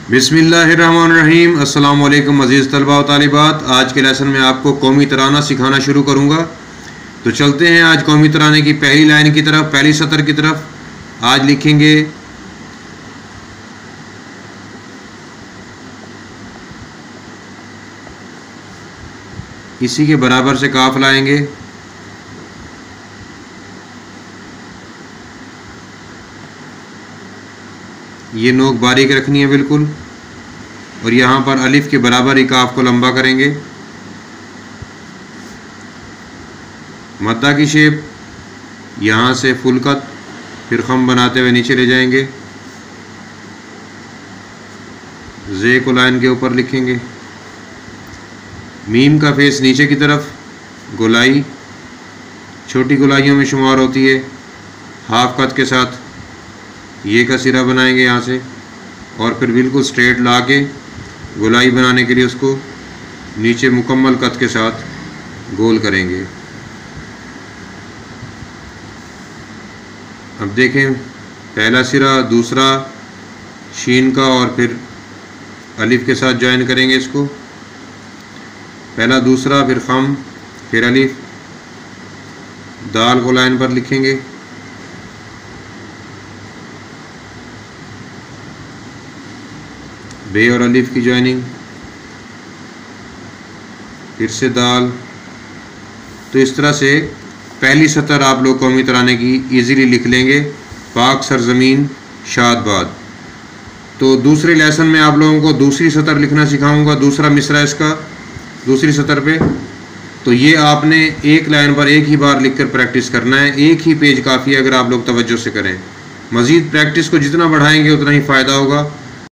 बिस्मिल्लाहिर्रहमानिर्रहीम। अस्सलाम वालेकुम अज़ीज़ तलबा व तालिबात। आज के लेसन में आपको कौमी तराना सिखाना शुरू करूँगा। तो चलते हैं आज कौमी तराने की पहली लाइन की तरफ, पहली सतर की तरफ। आज लिखेंगे इसी के बराबर से काफ लाएंगे, ये नोक बारीक रखनी है बिल्कुल, और यहाँ पर अलिफ के बराबर ही काफ को लंबा करेंगे। मद्दा की शेप यहाँ से फुल कत, फिर खम बनाते हुए नीचे ले जाएंगे। जे को लाइन के ऊपर लिखेंगे। मीम का फेस नीचे की तरफ, गोलाई छोटी गोलाइयों में शुमार होती है। हाफ कत के साथ ये का सिरा बनाएंगे यहाँ से, और फिर बिल्कुल स्ट्रेट ला के गोलाई बनाने के लिए उसको नीचे मुकम्मल कत के साथ गोल करेंगे। अब देखें, पहला सिरा, दूसरा शीन का, और फिर अलिफ के साथ ज्वाइन करेंगे इसको। पहला दूसरा, फिर खम, फिर अलिफ, दाल को लाइन पर लिखेंगे। बे और अलिफ की ज्वाइनिंग, फिर से दाल। तो इस तरह से पहली सतर आप लोग कौमी तराने की इजीली लिख लेंगे। पाक सरजमीन शादबाद। तो दूसरे लेसन में आप लोगों को दूसरी सतर लिखना सिखाऊंगा, दूसरा मिसरा इसका दूसरी सतर पे। तो ये आपने एक लाइन पर एक ही बार लिखकर प्रैक्टिस करना है, एक ही पेज काफ़ी है अगर आप लोग तवज्जो से करें। मज़ीद प्रैक्टिस को जितना बढ़ाएंगे उतना ही फ़ायदा होगा।